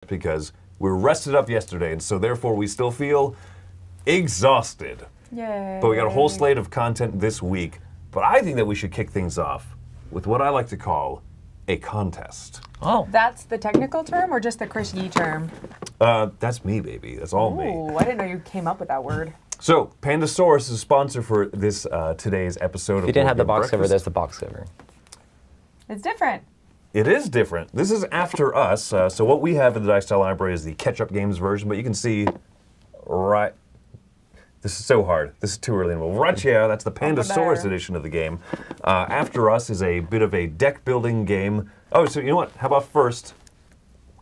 because we were rested up yesterday, and so therefore we still feel exhausted. Yay. But we got a whole slate of content this week. But I think that we should kick things off with what I like to call a contest. Oh. That's the technical term or just the Chris Yee term? That's me, baby. That's all me. Ooh, I didn't know you came up with that word. So, Pandasaurus is a sponsor for this today's episode of If you didn't have the Board box Game cover, there's Breakfast. the box cover. It's different. It is different. This is after us. So what we have in the Dice Style Library is the Catch-Up Games version, but you can see right... This is so hard. This is too early. Right here, that's the Pandasaurus edition of the game. After us is a bit of a deck-building game. Oh, so you know what? How about first,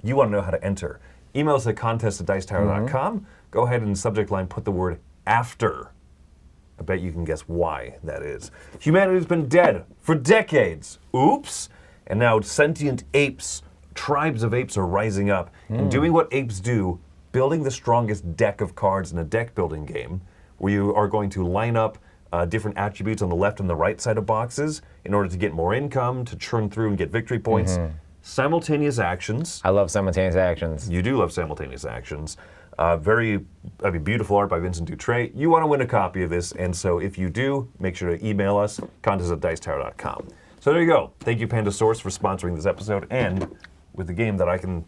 you want to know how to enter. Email us at contest@dicetower.com. Go ahead and in the subject line put the word after. I bet you can guess why that is. Humanity's been dead for decades. Oops. And now sentient apes, tribes of apes are rising up and doing what apes do, building the strongest deck of cards in a deck building game, where you are going to line up different attributes on the left and the right side of boxes in order to get more income, to churn through and get victory points. Simultaneous actions. I love simultaneous actions. You do love simultaneous actions. Beautiful art by Vincent Dutray. You want to win a copy of this, and so if you do, make sure to email us, contest@dicetower.com. So there you go. Thank you, Pandasaurus, for sponsoring this episode, and with the game that I can...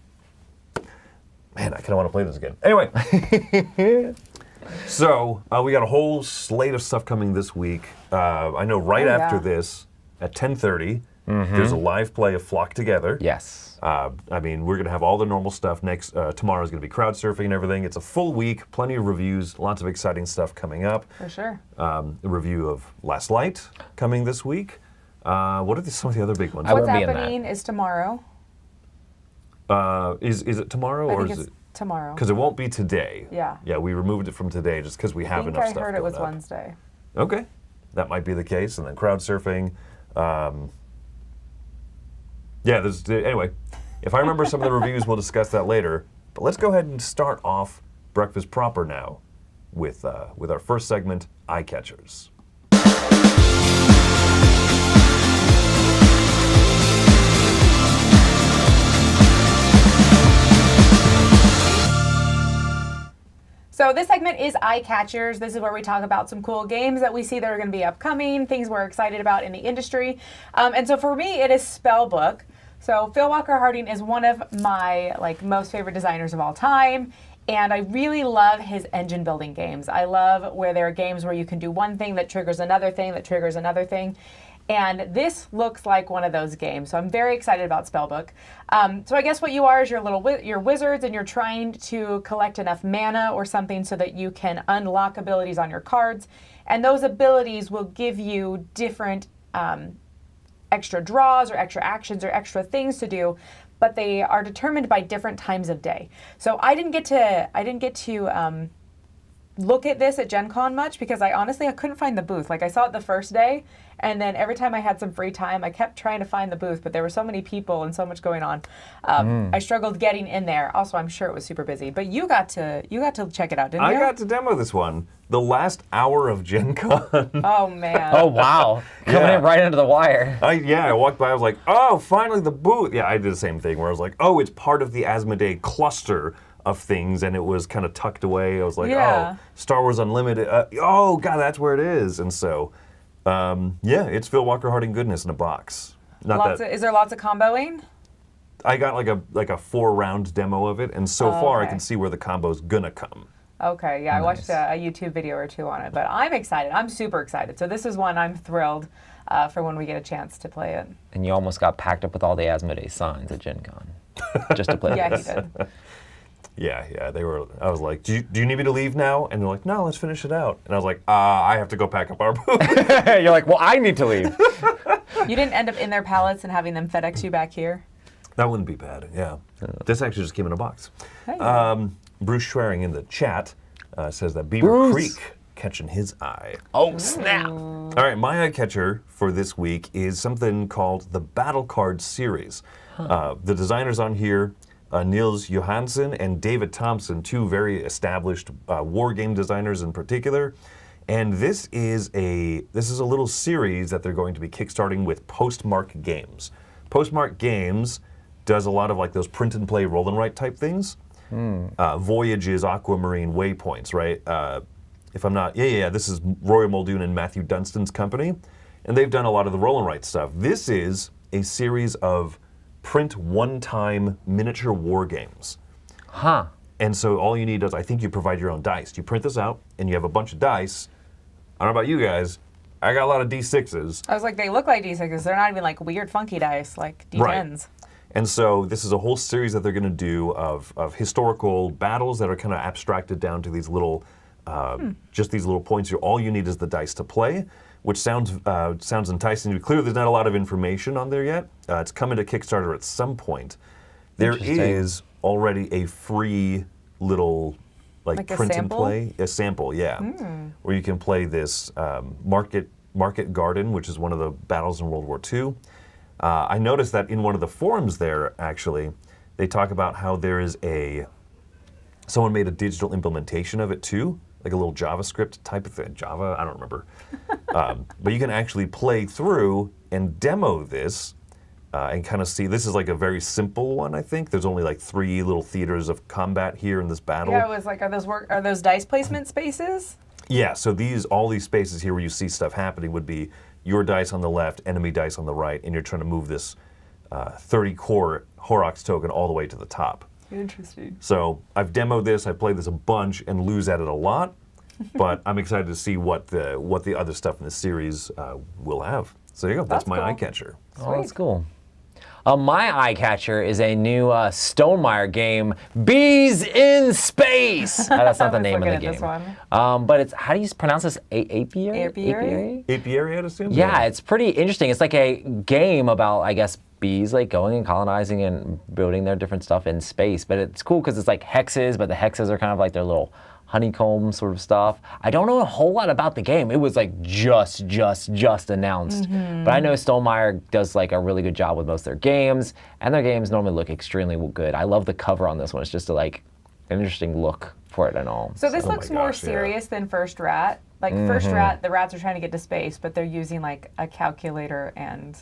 Man, I kind of want to play this again. Anyway. So, we got a whole slate of stuff coming this week. I know after this, at 10:30, there's a live play of Flock Together. Yes. We're going to have all the normal stuff. Tomorrow's going to be crowd surfing and everything. It's a full week, plenty of reviews, lots of exciting stuff coming up. For sure. A review of Last Light coming this week. What are some of the other big ones? What's happening is tomorrow. Is it tomorrow or is it tomorrow? Because it won't be today. Yeah. Yeah, we removed it from today just because we have enough stuff. I heard it was going up. Wednesday. Okay, that might be the case. And then crowd surfing. Anyway, if I remember some of the reviews, we'll discuss that later. But let's go ahead and start off breakfast proper now with our first segment, Eye Catchers. So this segment is Eye Catchers. This is where we talk about some cool games that we see that are going to be upcoming, things we're excited about in the industry. And so for me, it is Spellbook. So Phil Walker Harding is one of my most favorite designers of all time. And I really love his engine building games. I love where there are games where you can do one thing that triggers another thing that triggers another thing. And this looks like one of those games. So I'm very excited about Spellbook. So I guess what you are is you're wizards and you're trying to collect enough mana or something so that you can unlock abilities on your cards. And those abilities will give you different extra draws or extra actions or extra things to do, but they are determined by different times of day. So I didn't get to look at this at Gen Con much because I couldn't find the booth. I saw it the first day, and then every time I had some free time, I kept trying to find the booth, but there were so many people and so much going on. I struggled getting in there. Also, I'm sure it was super busy, but you got to check it out, didn't you? I got to demo this one. The last hour of Gen Con. Oh, man. Oh, wow. Coming in right under the wire. I walked by, I was like, oh, finally the booth. Yeah, I did the same thing where I was like, oh, it's part of the Asmodee cluster of things, and it was kind of tucked away. I was like, oh, Star Wars Unlimited. Oh, God, that's where it is. And so, it's Phil Walker Harding goodness in a box. Is there lots of comboing? I got like a 4-round demo of it, and so far I can see where the combo's gonna come. Okay, yeah, I watched a YouTube video or two on it, but I'm excited. I'm super excited. So this is one I'm thrilled for when we get a chance to play it. And you almost got packed up with all the Asmodee signs at Gen Con just to play Yeah, this. he did. Yeah, they were. I was like, do you need me to leave now? And they're like, no, let's finish it out. And I was like, I have to go pack up our booth. You're like, well, I need to leave. You didn't end up in their pallets and having them FedEx you back here? That wouldn't be bad, yeah. This actually just came in a box. Hey. Bruce Schwering in the chat says that Beaver Creek catching his eye. Oh, snap. All right, my eye catcher for this week is something called the Battle Card Series. The designers on here, Niels Johansson and David Thompson, two very established war game designers in particular. And this is a little series that they're going to be kickstarting with Postmark Games. Postmark Games does a lot of like those print and play roll and write type things. Voyages, Aquamarine, Waypoints, right? If I'm not, this is Roy Muldoon and Matthew Dunstan's company, and they've done a lot of the roll and write stuff. This is a series of print one-time miniature war games. Huh. And so all you need is, I think you provide your own dice. You print this out, and you have a bunch of dice. I don't know about you guys, I got a lot of D6s. I was like, they look like D6s. They're not even like weird, funky dice, like D10s. Right. And so this is a whole series that they're going to do of historical battles that are kind of abstracted down to these little, just these little points. All you need is the dice to play, which sounds enticing. Clearly, there's not a lot of information on there yet. It's coming to Kickstarter at some point. There is already a free little like print and play, a sample, where you can play this Market Garden, which is one of the battles in World War II. I noticed that in one of the forums there, actually, they talk about how there is someone made a digital implementation of it too, like a little JavaScript type of thing. Java, I don't remember. But you can actually play through and demo this and kind of see. This is like a very simple one, I think. There's only like 3 little theaters of combat here in this battle. Yeah, it was like, are those dice placement spaces? Yeah, so all these spaces here where you see stuff happening would be your dice on the left, enemy dice on the right, and you're trying to move this 30 core Horrocks token all the way to the top. Interesting. So I've demoed this, I've played this a bunch and lose at it a lot, but I'm excited to see what the other stuff in the series will have. So there you go, that's my cool. eye catcher. Oh, that's cool. My eye catcher is a new Stonemaier game, Bees in Space. That's not the name of the game. This one. But it's, how do you pronounce this? Apiary? Apiary? Apiary, I'd assume? Yeah, it's pretty interesting. It's like a game about, I guess, bees like going and colonizing and building their different stuff in space. But it's cool because it's like hexes, but the hexes are kind of like their little honeycomb sort of stuff. I don't know a whole lot about the game. It was like just announced. But I know Stonemaier does like a really good job with most of their games, and their games normally look extremely good. I love the cover on this one. It's just an interesting look for it and all. So this looks more serious than First Rat. Like First Rat, the rats are trying to get to space, but they're using like a calculator and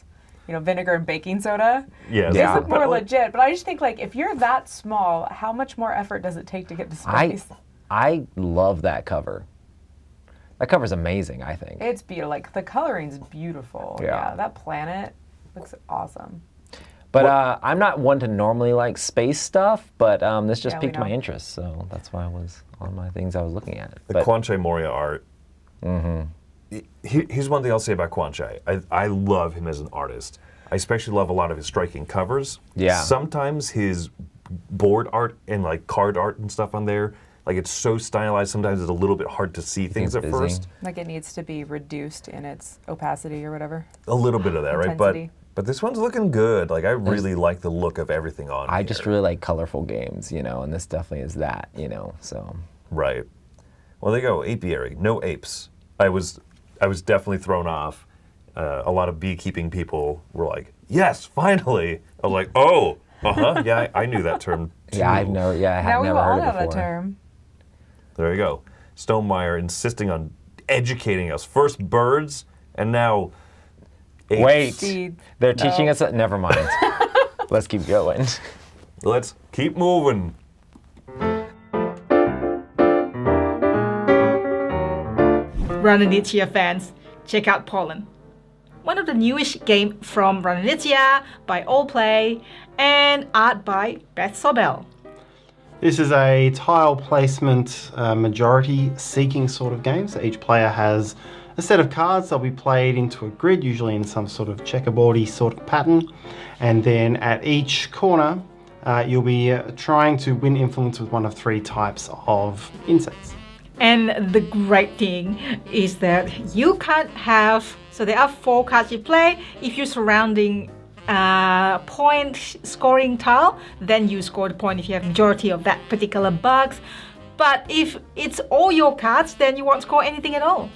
vinegar and baking soda. Yes. These look more legit, but I just think like if you're that small, how much more effort does it take to get to space? I love that cover. That cover's amazing, I think. It's beautiful. Like the coloring's beautiful. Yeah, that planet looks awesome. But I'm not one to normally like space stuff, but this just piqued my interest, so that's why I was on my things I was looking at. The Kwanchai Moria art. Here's one thing I'll say about Kwanchai. I love him as an artist. I especially love a lot of his striking covers. Yeah. Sometimes his board art and like card art and stuff on there, like it's so stylized, sometimes it's a little bit hard to see things at first. Like it needs to be reduced in its opacity or whatever. A little bit of that, intensity. Right? But this one's looking good. Like I really like the look of everything on here. I just really like colorful games, and this definitely is that, so. Right. Well, there you go, apiary, no apes. I was definitely thrown off. A lot of beekeeping people were like, yes, finally. I was like, oh, yeah, I knew that term too. Yeah, I have never heard it before. Now we all have that term. There you go. Stonemaier insisting on educating us. First birds, and now apes. Wait, they're teaching us. Never mind. Let's keep going. Let's keep moving. Rananitia fans, check out Pollen. One of the newish game from Rananitia by Allplay and art by Beth Sobel. This is a tile placement majority seeking sort of game. So each player has a set of cards. They'll be played into a grid, usually in some sort of checkerboardy sort of pattern. And then at each corner, you'll be trying to win influence with one of 3 types of insects. And the great thing is that you can't have, so there are 4 cards you play. If you're surrounding point scoring tile, then you score the point if you have majority of that particular box. But if it's all your cards, then you won't score anything at all.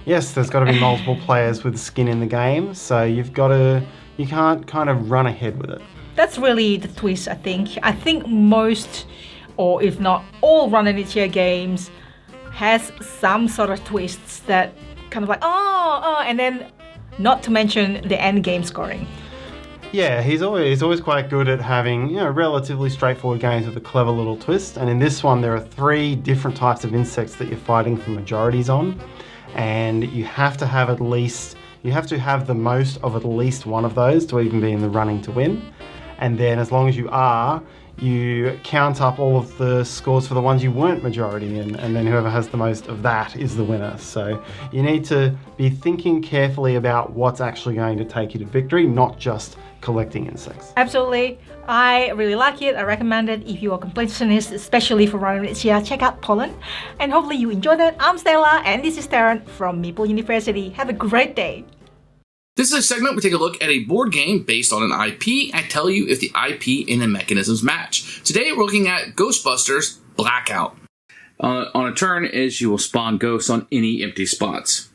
Yes, there's got to be multiple players with skin in the game, so you can't kind of run ahead with it. That's really the twist, I think. I think most, or if not all Rananitia games has some sort of twists that kind of like, and then not to mention the end game scoring. Yeah, he's always quite good at having, relatively straightforward games with a clever little twist. And in this one, there are 3 different types of insects that you're fighting for majorities on, and you have to have the most of at least one of those to even be in the running to win. And then, as long as you are, you count up all of the scores for the ones you weren't majority in, and then whoever has the most of that is the winner. So you need to be thinking carefully about what's actually going to take you to victory, not just collecting insects. Absolutely. I really like it. I recommend it if you are completionist, especially for running this year. Check out Poland. And hopefully you enjoyed it. I'm Stella, and this is Taryn from Maple University. Have a great day. This is a segment where we take a look at a board game based on an IP and tell you if the IP and the mechanisms match. Today we're looking at Ghostbusters Blackout. On a turn is you will spawn ghosts on any empty spots.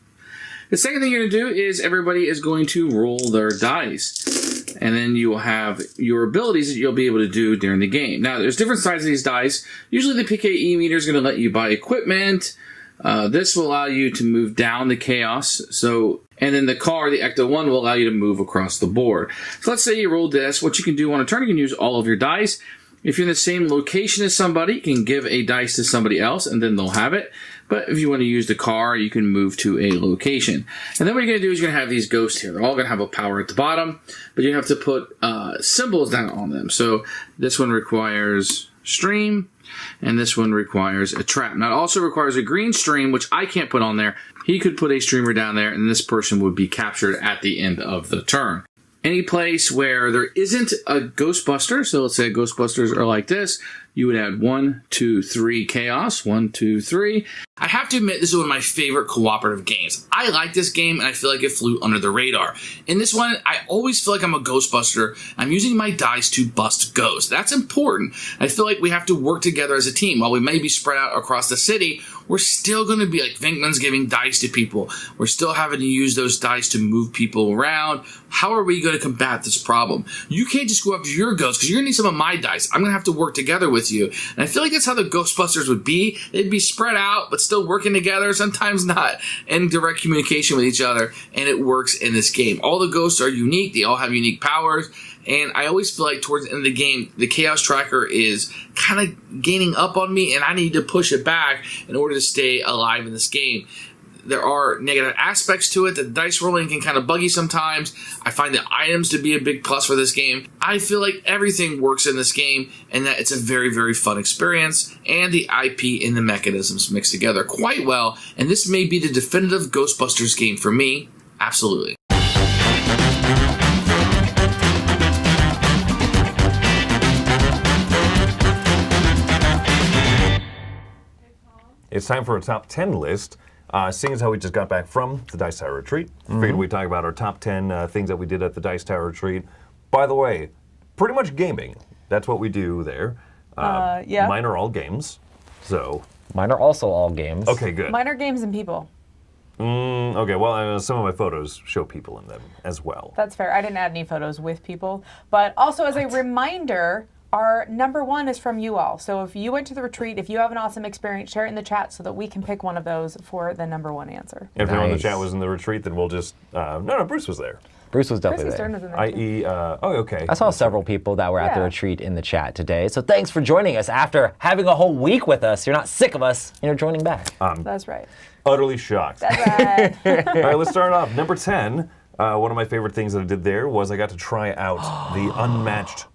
The second thing you're going to do is everybody is going to roll their dice. And then you will have your abilities that you'll be able to do during the game. Now there's different sizes of these dice. Usually the PKE meter is going to let you buy equipment. This will allow you to move down the chaos. And then the car, the Ecto 1, will allow you to move across the board. So let's say you roll this. What you can do on a turn, you can use all of your dice. If you're in the same location as somebody, you can give a dice to somebody else, and then they'll have it. But if you want to use the car, you can move to a location. And then what you're going to do is you're going to have these ghosts here. They're all going to have a power at the bottom, but you have to put symbols down on them. So this one requires stream, and this one requires a trap. Now it also requires a green stream, which I can't put on there. He could put a streamer down there, and this person would be captured at the end of the turn. Any place where there isn't a Ghostbuster, so let's say Ghostbusters are like this, you would add 1, 2, 3 chaos. 1, 2, 3. I have to admit, this is one of my favorite cooperative games. I like this game, and I feel like it flew under the radar. In this one, I always feel like I'm a Ghostbuster. I'm using my dice to bust ghosts. That's important. I feel like we have to work together as a team. While we may be spread out across the city, we're still going to be like Venkman's giving dice to people. We're still having to use those dice to move people around. How are we going to combat this problem? You can't just go after your ghosts because you're going to need some of my dice. I'm going to have to work together with you. And I feel like that's how the Ghostbusters would be. They'd be spread out, but still working together, sometimes not, in direct communication with each other, and it works in this game. All the ghosts are unique. They all have unique powers. And I always feel like towards the end of the game, the Chaos Tracker is kind of gaining up on me, and I need to push it back in order to stay alive in this game. There are negative aspects to it. The dice rolling can kind of buggy sometimes. I find the items to be a big plus for this game. I feel like everything works in this game, and that it's a very, very fun experience, and the IP and the mechanisms mix together quite well, and this may be the definitive Ghostbusters game for me. Absolutely. It's time for a top 10 list. Seeing as how we just got back from the Dice Tower Retreat, figured we'd talk about our top 10 things that we did at the Dice Tower Retreat. By the way, pretty much gaming. That's what we do there. Yeah. Mine are all games, so. Mine are also all games. Okay, good. Mine are games and people. Okay, well, some of my photos show people in them as well. That's fair. I didn't add any photos with people. But also as a reminder, our number 1 is from you all. So if you went to the retreat, if you have an awesome experience, share it in the chat so that we can pick one of those for the number 1 answer. If anyone in the Nice. chat was in the retreat, then we'll just... no, Bruce was there. Bruce was definitely Chris's there. turn was in there. I.e., okay. I saw several people that were at the Yeah. retreat in the chat today. So thanks for joining us after having a whole week with us. You're not sick of us, and you're joining back. That's right. Utterly shocked. That's right. All right, let's start off. Number 10, one of my favorite things that I did there was I got to try out the unmatched,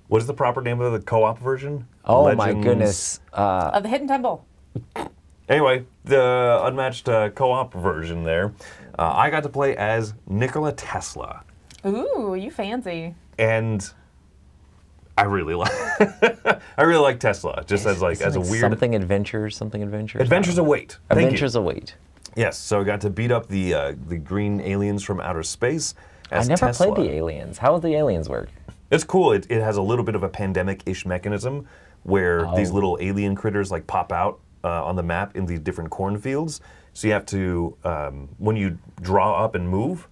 what is the proper name of the co-op version? Oh my Legends- goodness. Of the Hidden Temple. Anyway, the unmatched co-op version there, I got to play as Nikola Tesla. Ooh, you fancy. And I really like Tesla, just as a weird... Something adventures. Adventures await. Thank you. Adventures await. Yes, so I got to beat up the green aliens from outer space as I never Tesla. played the aliens. How would the aliens work? It's cool. It has a little bit of a pandemic-ish mechanism where these little alien critters like pop out on the map in these different cornfields. So you have to, when you draw up and move,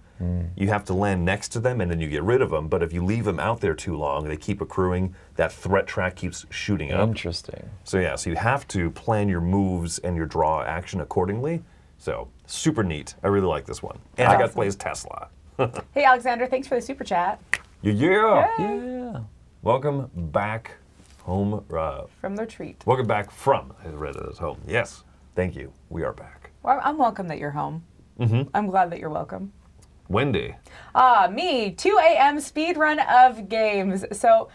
you have to land next to them and then you get rid of them. But if you leave them out there too long, they keep accruing. That threat track keeps shooting up. Interesting. So yeah, so you have to plan your moves and your draw action accordingly. So super neat. I really like this one. And I got to play as Tesla. Hey, Alexander, thanks for the super chat. Yeah. Yeah. Welcome back home. From the retreat. Welcome back from, I read it as home. Yes. Thank you. We are back. Well, I'm welcome that you're home. I'm glad that you're welcome. Wendy. Me, 2 a.m. speed run of games. So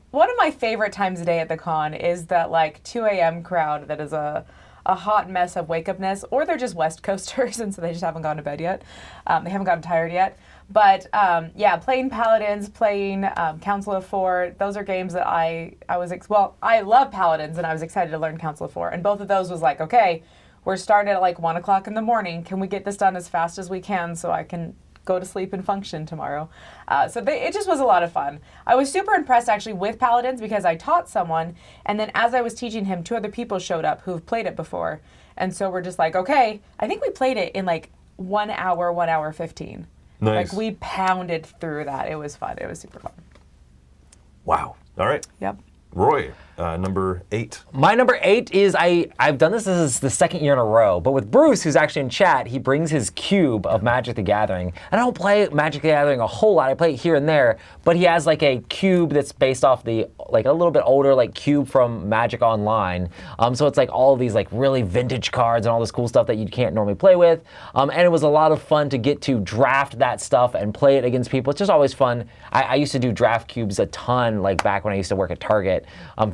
one of my favorite times a day at the con is that like 2 a.m. crowd that is a hot mess of wake-upness, or they're just West Coasters, and so they just haven't gone to bed yet. They haven't gotten tired yet. But yeah, playing Paladins, playing Council of Four, those are games that I love Paladins, and I was excited to learn Council of Four. And both of those was like, okay, we're starting at like 1 o'clock in the morning. Can we get this done as fast as we can so I can go to sleep and function tomorrow? It just was a lot of fun. I was super impressed actually with Paladins because I taught someone, and then as I was teaching him, 2 other people showed up who've played it before. And so we're just like, okay, I think we played it in like 1 hour, 1 hour 15. Nice. Like we pounded through that. It was fun. It was super fun. Wow. All right. Yep. Roy, number 8. My number 8 is I've done this is the second year in a row, but with Bruce, who's actually in chat, he brings his cube of Magic the Gathering. And I don't play Magic the Gathering a whole lot. I play it here and there, but he has like a cube that's based off the like a little bit older like cube from Magic Online. So it's like all these like really vintage cards and all this cool stuff that you can't normally play with. And it was a lot of fun to get to draft that stuff and play it against people. It's just always fun. I used to do draft cubes a ton, like back when I used to work at Target.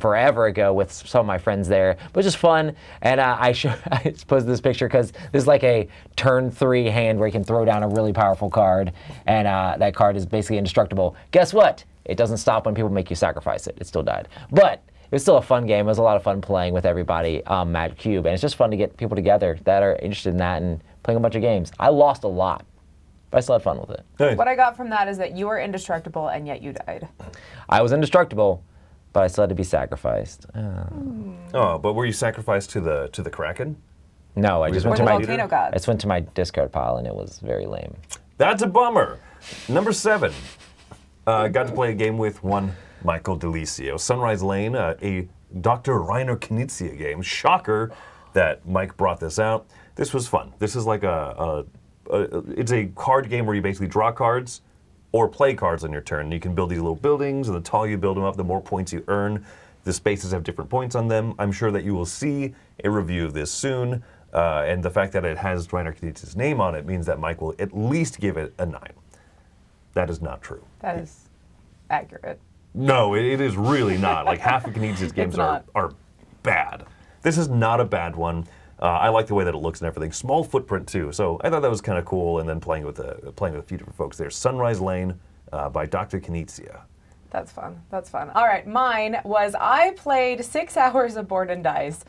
Forever ago with some of my friends there, but just fun. And I posted this picture because there's like a turn 3 hand where you can throw down a really powerful card, and that card is basically indestructible. Guess what? It doesn't stop when people make you sacrifice it. It still died, but it was still a fun game. It was a lot of fun playing with everybody, Magic Cube, and it's just fun to get people together that are interested in that and playing a bunch of games. I lost a lot, but I still had fun with it. Hey. What I got from that is that you were indestructible and yet you died. I was indestructible, but I still had to be sacrificed. Oh, but were you sacrificed to the Kraken? No, I just Or went the to my volcano gods. I just went to my discard pile, and it was very lame. That's a bummer. Number 7. Got to play a game with one Michael Delisio. Sunrise Lane, a Dr. Reiner Knizia game. Shocker that Mike brought this out. This was fun. This is like it's a card game where you basically draw cards or play cards on your turn. You can build these little buildings, and the taller you build them up, the more points you earn. The spaces have different points on them. I'm sure that you will see a review of this soon, and the fact that it has Reiner Knizia's name on it means that Mike will at least give it a 9. That is not true. That is accurate. No, it is really not. Like half of Knizia's games are bad. This is not a bad one. I like the way that it looks and everything. Small footprint too, so I thought that was kind of cool. And then playing with a few different folks there. Sunrise Lane by Dr. Knizia. That's fun. That's fun. All right, mine was I played 6 hours of Board and Dice.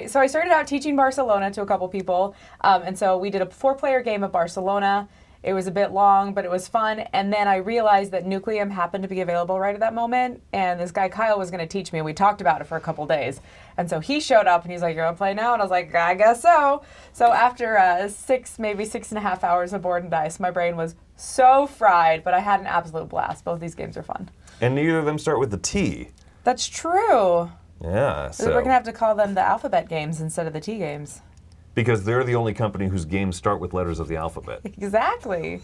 So I started out teaching Barcelona to a couple people, and so we did a 4-player game of Barcelona. It was a bit long, but it was fun. And then I realized that Nucleum happened to be available right at that moment. And this guy, Kyle, was going to teach me. And we talked about it for a couple days. And so he showed up and he's like, "You're going to play now?" And I was like, "I guess so." So after maybe 6.5 hours of Board and Dice, my brain was so fried, but I had an absolute blast. Both these games are fun. And neither of them start with the T. That's true. Yeah, so. We're going to have to call them the alphabet games instead of the T games. Because they're the only company whose games start with letters of the alphabet. Exactly.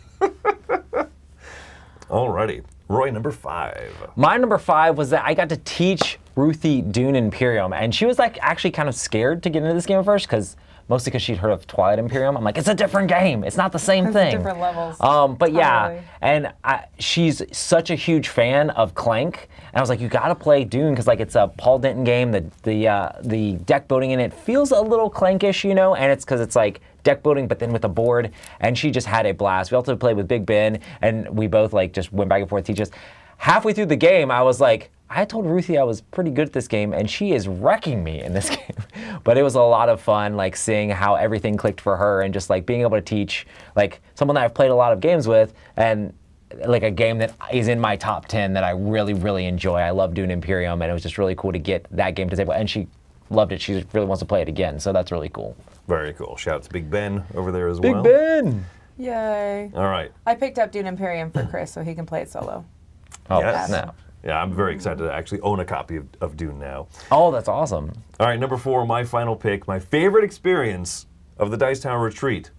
Alrighty. Roy, number 5. My number 5 was that I got to teach Ruthie Dune Imperium, and she was like actually kind of scared to get into this game at first, mostly because she'd heard of Twilight Imperium. I'm like, it's a different game. It's not the same thing. Different levels. But yeah, Totally. and she's such a huge fan of Clank, and I was like, you gotta play Dune because like it's a Paul Denton game. The deck building in it feels a little Clankish, and it's because it's like deck building, but then with a board. And she just had a blast. We also played with Big Ben, and we both like just went back and forth teachers. Halfway through the game, I was like, I told Ruthie I was pretty good at this game, and she is wrecking me in this game. But it was a lot of fun, like seeing how everything clicked for her, and just like being able to teach like someone that I've played a lot of games with, and like a game that is in my top 10 that I really, really enjoy. I love Dune Imperium, and it was just really cool to get that game to the table. And she loved it. She really wants to play it again, so that's really cool. Very cool. Shout out to Big Ben over there as well. Big Ben! Yay. All right. I picked up Dune Imperium for Chris so he can play it solo. Oh, Yes. no. Yeah, I'm very excited to actually own a copy of Dune now. Oh, that's awesome. All right, number 4, my final pick, my favorite experience of the Dice Tower Retreat.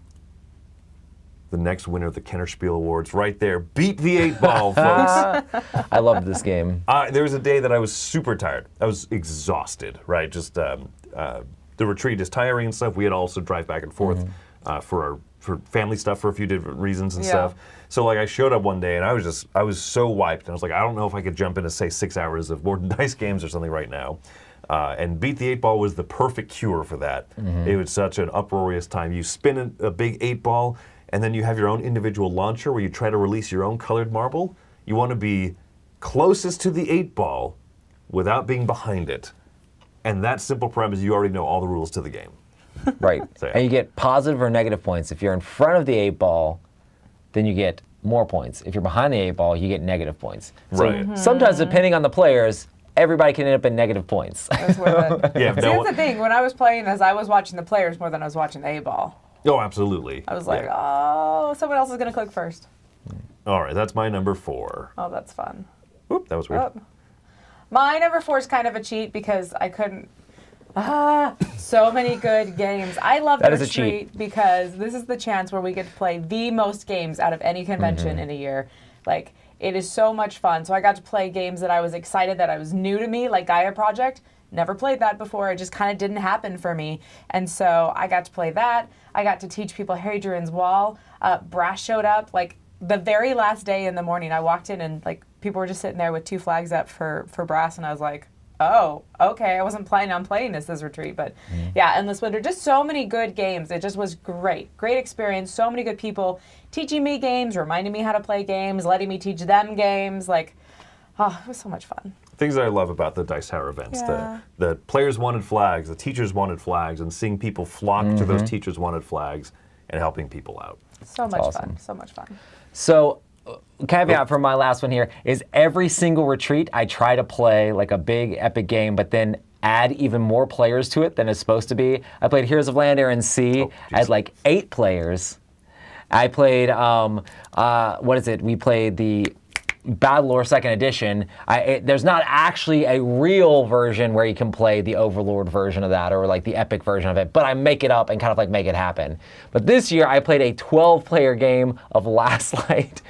the next winner of the Kennerspiel Awards right there. Beat the 8-ball, folks. I loved this game. There was a day that I was super tired. I was exhausted, right? Just the retreat is tiring and stuff. We had to also drive back and forth for family stuff for a few different reasons and stuff. So like I showed up one day and I was so wiped. And I was like, I don't know if I could jump into say 6 hours of board and dice games or something right now. And Beat the 8-ball was the perfect cure for that. It was such an uproarious time. You spin a big 8-ball, and then you have your own individual launcher where you try to release your own colored marble. You want to be closest to the 8-ball without being behind it. And that simple premise, you already know all the rules to the game. Right. So, yeah. And you get positive or negative points. If you're in front of the 8-ball, then you get more points. If you're behind the 8-ball, you get negative points. So Right. sometimes, depending on the players, everybody can end up in negative points. That's worth it. Yeah, See, no that's one- the thing. When I was playing, as I was watching the players more than I was watching the A-ball. Oh, absolutely. I was like, Yeah. oh, someone else is going to click first. All right, that's my number 4. Oh, that's fun. Oop, that was weird. Oh. My number 4 is kind of a cheat because I couldn't. So many good games. I love That the is a cheat. retreat because this is the chance where we get to play the most games out of any convention in a year. Like, it is so much fun. So I got to play games that I was excited that I was new to me, like Gaia Project. Never played that before. It just kind of didn't happen for me. And so I got to play that. I got to teach people Hadrian's Wall. Brass showed up. Like, the very last day in the morning, I walked in and, like, people were just sitting there with 2 flags up for Brass. And I was like, oh, okay. I wasn't planning on playing this retreat. But, yeah, Endless Winter. Just so many good games. It just was great. Great experience. So many good people teaching me games, reminding me how to play games, letting me teach them games. Like, oh, it was so much fun. Things that I love about the Dice Tower events. Yeah. The players wanted flags, the teachers wanted flags, and seeing people flock to those teachers wanted flags and helping people out. So much awesome. fun. So much fun. So, caveat for my last one here is every single retreat I try to play like a big epic game, but then add even more players to it than it's supposed to be. I played Heroes of Land, Air, and Sea. I had like 8 players. I played, we played the Battlelore 2nd Edition. There's not actually a real version where you can play the Overlord version of that or like the epic version of it, but I make it up and kind of like make it happen. But this year I played a 12-player game of Last Light,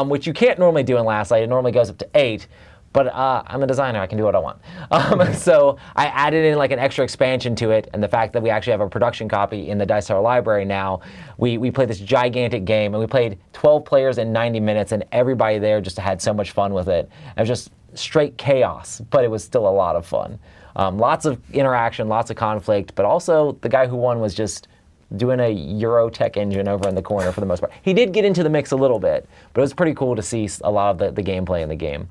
which you can't normally do in Last Light. It normally goes up to 8. But I'm a designer, I can do what I want. So I added in like an extra expansion to it, and the fact that we actually have a production copy in the Dice Tower library now, we played this gigantic game, and we played 12 players in 90 minutes, and everybody there just had so much fun with it. It was just straight chaos, but it was still a lot of fun. Lots of interaction, lots of conflict, but also the guy who won was just doing a Eurotech engine over in the corner for the most part. He did get into the mix a little bit, but it was pretty cool to see a lot of the gameplay in the game.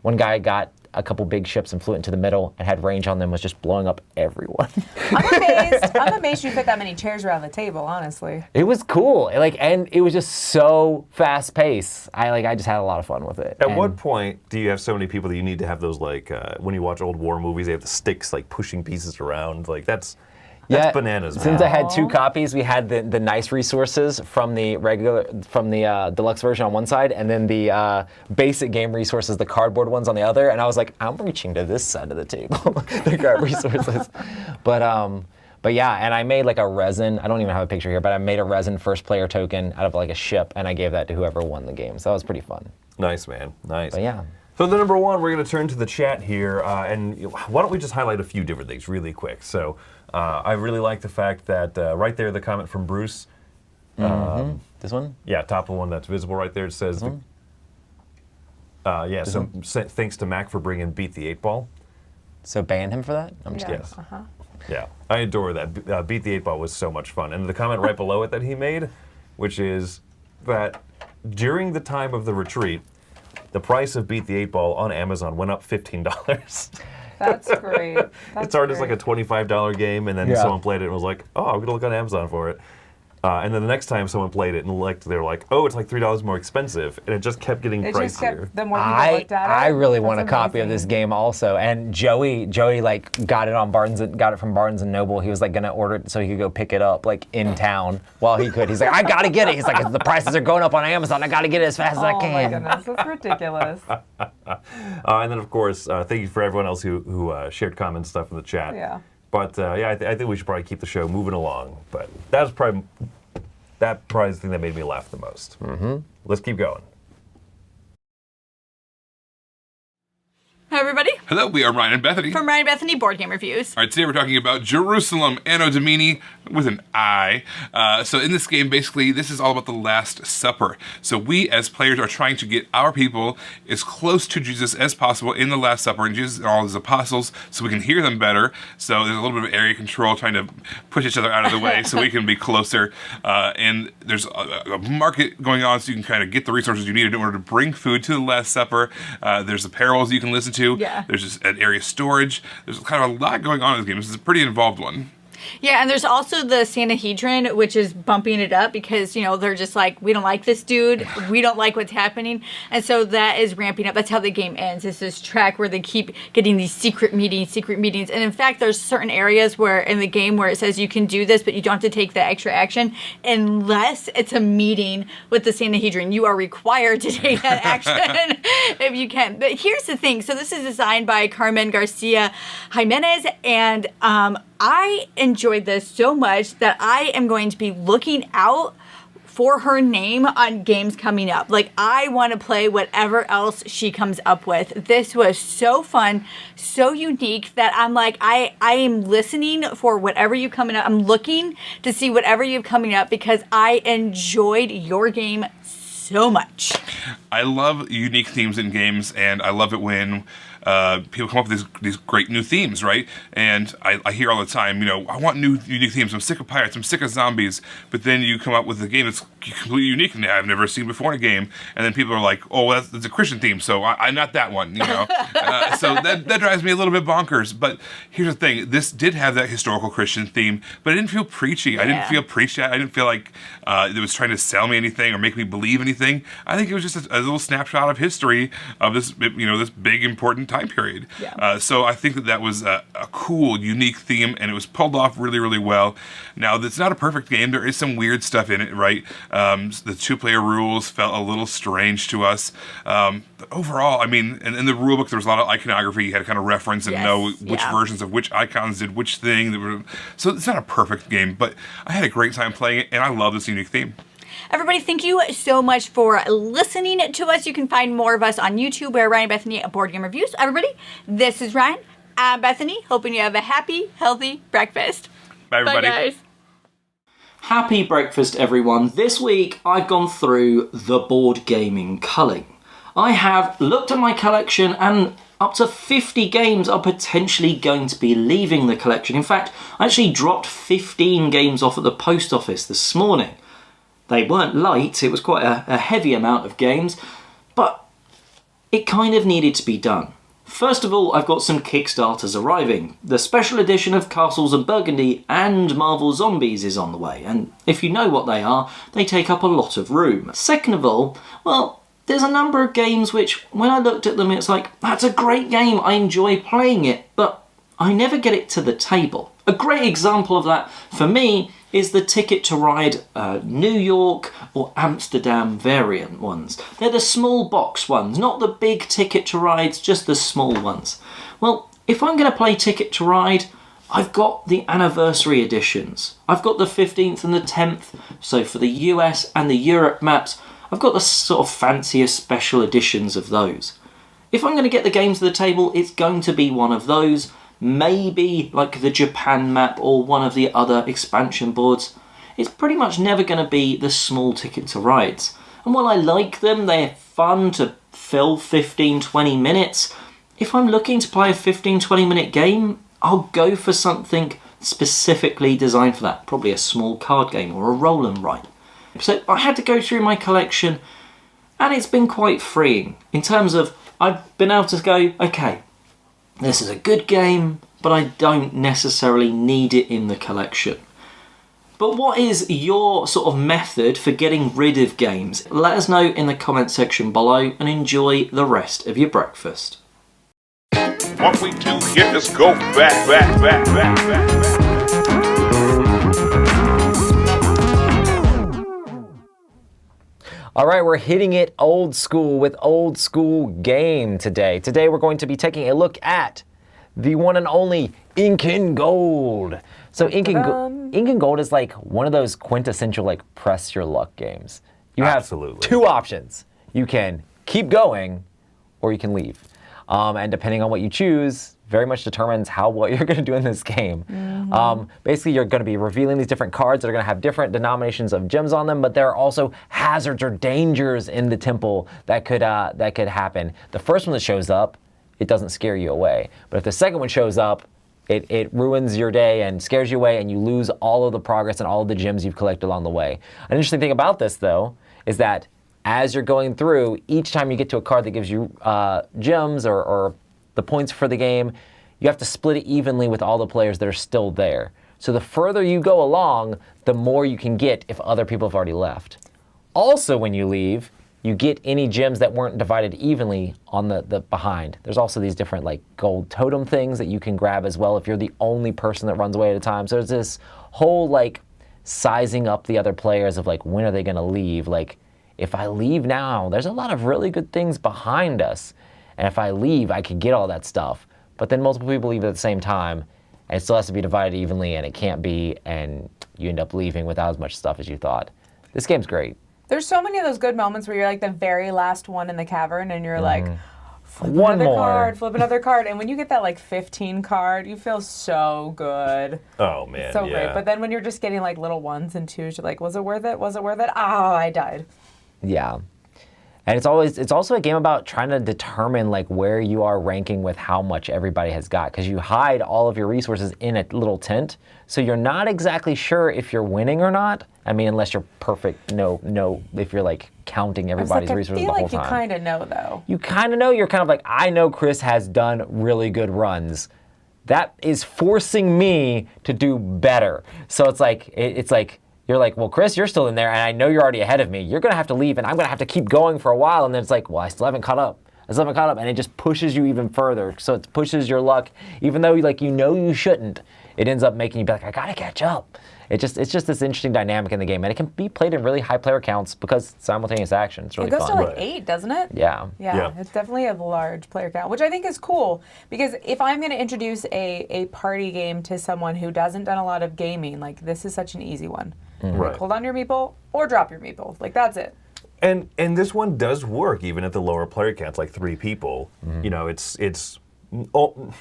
One guy got a couple big ships and flew into the middle and had range on them, was just blowing up everyone. I'm amazed you fit that many chairs around the table, honestly. It was cool, and it was just so fast paced. I just had a lot of fun with it. At And what point do you have so many people that you need to have those, like, when you watch old war movies, they have the sticks, like, pushing pieces around? Like, that's bananas, man. Since I had 2 copies, we had the nice resources from the deluxe version on one side, and then the basic game resources, the cardboard ones on the other. And I was like, I'm reaching to this side of the table to grab resources. But yeah, and I made like a resin. I don't even have a picture here, but I made a resin first player token out of like a ship, and I gave that to whoever won the game. So that was pretty fun. Nice, man. Nice. But yeah. So the number 1, we're going to turn to the chat here, and why don't we just highlight a few different things really quick. So I really like the fact that right there, the comment from Bruce. This one? Yeah, top of the one that's visible right there. It says, thanks to Mac for bringing Beat the 8-ball. So ban him for that? I'm just kidding. Yes. Yeah, I adore that. Beat the 8-ball was so much fun. And the comment right below it that he made, which is that during the time of the retreat, the price of Beat the 8-ball on Amazon went up $15. That's great. It started as like a $25 game, and then someone played it and was like, oh, I'm going to look on Amazon for it. And then the next time someone played it, and they were like, oh, it's like $3 more expensive. And it just kept getting It pricier. just kept, the more people looked at it. I really want a that's copy of this amazing. game also. And Joey like got it from Barnes and Noble. He was like gonna order it so he could go pick it up like in town while he could. He's like, I gotta get it. He's like, the prices are going up on Amazon. I gotta get it as fast as I Oh can. my goodness, that's ridiculous. And then, of course, thank you for everyone else who shared comments and stuff in the chat. Yeah. But I think we should probably keep the show moving along. But that was probably That probably is the thing that made me laugh the most. Let's keep going. Hi, everybody. Hello, we are Ryan and Bethany. From Ryan and Bethany Board Game Reviews. All right, today we're talking about Jerusalem, Anno Domini, with an I. So in this game, basically, this is all about the Last Supper. So we, as players, are trying to get our people as close to Jesus as possible in the Last Supper, and Jesus and all his apostles, so we can hear them better. So there's a little bit of area control, trying to push each other out of the way so we can be closer. And there's a market going on, so you can kind of get the resources you need in order to bring food to the Last Supper. There's the parables you can listen to. Yeah. There's just an area storage. There's kind of a lot going on in this game. This is a pretty involved one. Yeah, and there's also the Sanhedrin, which is bumping it up because, you know, they're just like, we don't like this dude. We don't like what's happening. And so that is ramping up. That's how the game ends. It's this track where they keep getting these secret meetings. And in fact, there's certain areas where in the game where it says you can do this, but you don't have to take the extra action unless it's a meeting with the Sanhedrin. You are required to take that action if you can. But here's the thing. So this is designed by Carmen Garcia Jimenez, and I enjoyed this so much that I am going to be looking out for her name on games coming up. Like, I want to play whatever else she comes up with. This was so fun, so unique that I'm like, I am listening for whatever you coming up. I'm looking to see whatever you're coming up because I enjoyed your game so much. I love unique themes in games, and I love it when people come up with these great new themes, right? And I hear all the time, you know, I want new unique themes. I'm sick of pirates. I'm sick of zombies. But then you come up with a game that's completely unique and I've never seen before in a game. And then people are like, oh, that's a Christian theme, so I'm not that one, you know? So that drives me a little bit bonkers. But here's the thing. This did have that historical Christian theme, but it didn't feel preachy. Yeah. I didn't feel preached at. I didn't feel like it was trying to sell me anything or make me believe anything. I think it was just a little snapshot of history of this, you know, this big, important time period. Yeah. So I think that was a cool, unique theme, and it was pulled off really, really well. Now, it's not a perfect game. There is some weird stuff in it, right? The two-player rules felt a little strange to us. But overall, I mean, in the rulebook, there was a lot of iconography. You had to kind of reference and know which versions of which icons did which thing. So it's not a perfect game, but I had a great time playing it, and I love this unique theme. Everybody, thank you so much for listening to us. You can find more of us on YouTube. We're Ryan and Bethany at Board Game Reviews. Everybody, this is Ryan. I'm Bethany. Hoping you have a happy, healthy breakfast. Bye, everybody. Bye, guys. Happy breakfast, everyone. This week, I've gone through the board gaming culling. I have looked at my collection, and up to 50 games are potentially going to be leaving the collection. In fact, I actually dropped 15 games off at the post office this morning. They weren't light, it was quite a heavy amount of games, but it kind of needed to be done. First of all, I've got some Kickstarters arriving. The special edition of Castles and Burgundy and Marvel Zombies is on the way, and if you know what they are, they take up a lot of room. Second of all, well, there's a number of games which, when I looked at them, it's like, that's a great game, I enjoy playing it, but I never get it to the table. A great example of that, for me, is the Ticket to Ride New York or Amsterdam variant ones. They're the small box ones, not the big Ticket to Rides, just the small ones. Well, if I'm going to play Ticket to Ride, I've got the anniversary editions. I've got the 15th and the 10th, so for the US and the Europe maps, I've got the sort of fancier special editions of those. If I'm going to get the game to the table, it's going to be one of those. Maybe like the Japan map or one of the other expansion boards. It's pretty much never going to be the small Ticket to Rides. And while I like them, they're fun to fill 15-20 minutes. If I'm looking to play a 15-20 minute game, I'll go for something specifically designed for that. Probably a small card game or a roll and write. So I had to go through my collection, and it's been quite freeing in terms of I've been able to go, okay, this is a good game, but I don't necessarily need it in the collection. But what is your sort of method for getting rid of games? Let us know in the comment section below, and enjoy the rest of your breakfast. What we do here is go back. All right, we're hitting it old school with old school game today. Today we're going to be taking a look at the one and only Inca Gold. So Inca Gold is like one of those quintessential like press your luck games. You have Absolutely. two options. You can keep going or you can leave. And depending on what you choose, very much determines how well you're going to do in this game. Basically, you're going to be revealing these different cards that are going to have different denominations of gems on them, but there are also hazards or dangers in the temple that could happen. The first one that shows up, it doesn't scare you away. But if the second one shows up, it ruins your day and scares you away, and you lose all of the progress and all of the gems you've collected along the way. An interesting thing about this, though, is that as you're going through, each time you get to a card that gives you gems or the points for the game, you have to split it evenly with all the players that are still there. So the further you go along, the more you can get if other people have already left. Also, when you leave, you get any gems that weren't divided evenly on the behind. There's also these different like gold totem things that you can grab as well if you're the only person that runs away at a time. So there's this whole like sizing up the other players of like, when are they gonna leave? Like, if I leave now, there's a lot of really good things behind us. And if I leave, I could get all that stuff. But then multiple people leave at the same time, and it still has to be divided evenly, and it can't be, and you end up leaving without as much stuff as you thought. This game's great. There's so many of those good moments where you're like the very last one in the cavern, and you're like, flip One another more. card, flip another card. And when you get that like 15 card, you feel so good. Oh, man, So yeah. great. But then when you're just getting like little ones and twos, you're like, was it worth it? Was it worth it? Oh, I died. Yeah. And it's also a game about trying to determine like where you are ranking with how much everybody has got, because you hide all of your resources in a little tent, so you're not exactly sure if you're winning or not. I mean, unless you're perfect, no, if you're like counting everybody's resources the whole I feel like you kind of know though. You kind of know. You're kind of like, I know Chris has done really good runs. That is forcing me to do better. So it's like you're like, well, Chris, you're still in there, and I know you're already ahead of me. You're going to have to leave, and I'm going to have to keep going for a while. And then it's like, well, I still haven't caught up. And it just pushes you even further. So it pushes your luck, even though you shouldn't. It ends up making you be like, I got to catch up. It's just this interesting dynamic in the game, and it can be played in really high player counts because simultaneous action. It's really It goes fun. to like 8, doesn't it? Yeah. Yeah, it's definitely a large player count, which I think is cool, because if I'm going to introduce a party game to someone who doesn't done a lot of gaming, like this is such an easy one. Right. Hold on your meeple or drop your meeple. Like that's it. And this one does work even at the lower player counts, like 3 people. You know, it's oh,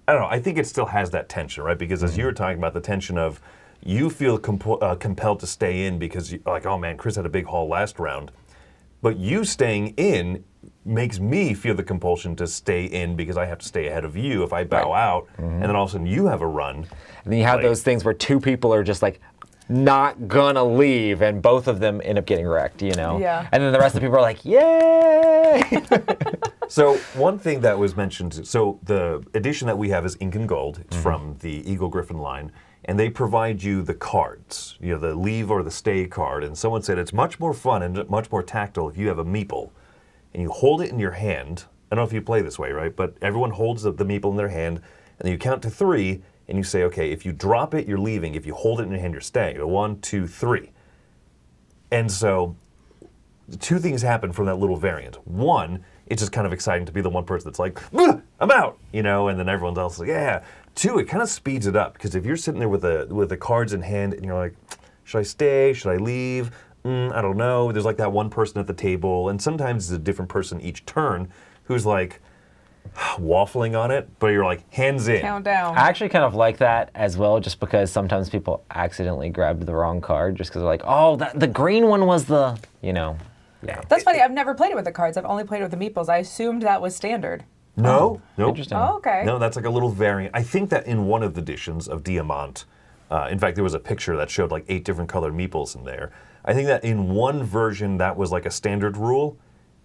I don't know. I think it still has that tension, right? Because as you were talking about the tension of you feel compelled to stay in because you're like, oh man, Chris had a big haul last round. But you staying in makes me feel the compulsion to stay in because I have to stay ahead of you if I bow out. And then all of a sudden you have a run. And then you have those things where 2 people are just like, not gonna leave, and both of them end up getting wrecked, you know? Yeah. And then the rest of the people are like, yay! So one thing that was mentioned, so the edition that we have is Inca Gold. It's from the Eagle Griffin line, and they provide you the cards, you know, the leave or the stay card. And someone said it's much more fun and much more tactile if you have a meeple, and you hold it in your hand. I don't know if you play this way, right? But everyone holds the meeple in their hand, and then you count to 3, and you say, okay, if you drop it, you're leaving. If you hold it in your hand, you're staying. 1, 2, 3. And so 2 things happen from that little variant. 1, it's just kind of exciting to be the one person that's like, I'm out, you know, and then everyone else is like, yeah. 2, it kind of speeds it up, because if you're sitting there with the cards in hand and you're like, should I stay? Should I leave? I don't know. There's like that one person at the table, and sometimes it's a different person each turn who's like waffling on it, but you're like, hands in. Countdown. I actually kind of like that as well, just because sometimes people accidentally grabbed the wrong card just because they're like, oh, the green one was the, you know. Yeah. That's funny. I've never played it with the cards. I've only played it with the meeples. I assumed that was standard. No, nope. Interesting. Oh, okay. No, that's like a little variant. I think that in one of the editions of Diamant, in fact, there was a picture that showed like 8 different colored meeples in there. I think that in one version that was like a standard rule,